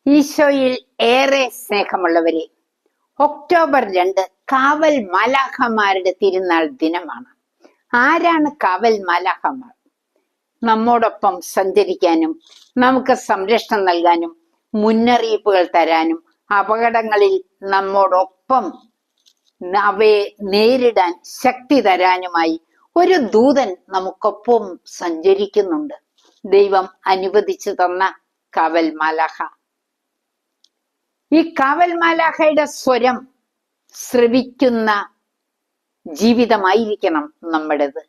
ഈശോയിൽ ഏറെ സ്നേഹമുള്ളവരെ, ഒക്ടോബർ 2 കാവൽ മാലാഖമാരുടെ തിരുനാൾ ദിനമാണ്. ആരാണ് കാവൽ മാലാഖമാർ? നമ്മോടൊപ്പം സഞ്ചരിക്കാനും നമുക്ക് സംരക്ഷണം നൽകാനും മുന്നറിയിപ്പുകൾ തരാനും അപകടങ്ങളിൽ നമ്മോടൊപ്പം അവയെ നേരിടാൻ ശക്തി തരാനുമായി ഒരു ദൂതൻ നമുക്കൊപ്പം സഞ്ചരിക്കുന്നുണ്ട്. ദൈവം അനുവദിച്ചു തന്ന കാവൽ മാലാഖ. ഈ കാവൽ മാലാഖയുടെ സ്വരം ശ്രവിക്കുന്ന ജീവിതമായിരിക്കണം നമ്മുടേത്.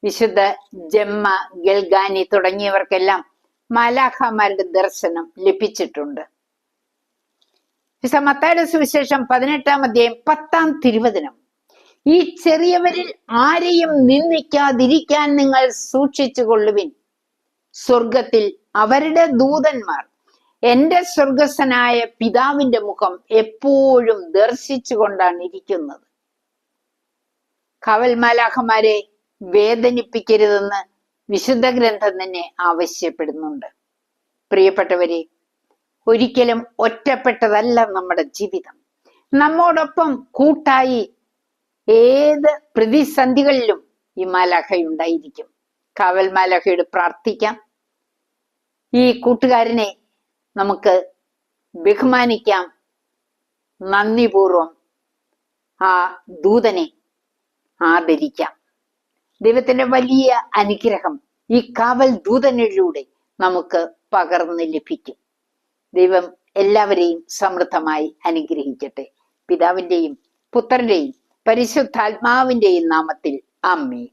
വിശുദ്ധ ജമ്മ, ഗൽഗാനി തുടങ്ങിയവർക്കെല്ലാം മാലാഖമാരുടെ ദർശനം ലഭിച്ചിട്ടുണ്ട്. മത്തായിയുടെ സുവിശേഷം 18-ാം അധ്യായം 10-ാം തിരുവചനം, ഈ ചെറിയവരിൽ ആരെയും നിന്ദിക്കാതിരിക്കാൻ നിങ്ങൾ സൂക്ഷിച്ചു കൊള്ളുവിൻ. സ്വർഗത്തിൽ അവരുടെ ദൂതന്മാർ എന്റെ സ്വർഗസ്ഥനായ പിതാവിന്റെ മുഖം എപ്പോഴും ദർശിച്ചു കൊണ്ടാണ് ഇരിക്കുന്നത്. കാവൽ മാലാഖമാരെ വേദനിപ്പിക്കരുതെന്ന് വിശുദ്ധ ഗ്രന്ഥം തന്നെ ആവശ്യപ്പെടുന്നുണ്ട്. പ്രിയപ്പെട്ടവരെ, ഒരിക്കലും ഒറ്റപ്പെട്ടതല്ല നമ്മുടെ ജീവിതം. നമ്മോടൊപ്പം കൂട്ടായി ഏത് പ്രതിസന്ധികളിലും ഈ മാലാഖയുണ്ടായിരിക്കും. കാവൽ മാലാഖയോട് പ്രാർത്ഥിക്കാം. ഈ കൂട്ടുകാരനെ നമുക്ക് ബഹുമാനിക്കാം. നന്ദിപൂർവം ആ ദൂതനെ ആദരിക്കാം. ദൈവത്തിന്റെ വലിയ അനുഗ്രഹം ഈ കാവൽ ദൂതനിലൂടെ നമുക്ക് പകർന്ന് ലഭിക്കും. ദൈവം എല്ലാവരെയും സമൃദ്ധമായി അനുഗ്രഹിക്കട്ടെ. പിതാവിന്റെയും പുത്രന്റെയും പരിശുദ്ധാത്മാവിന്റെയും നാമത്തിൽ ആമേൻ.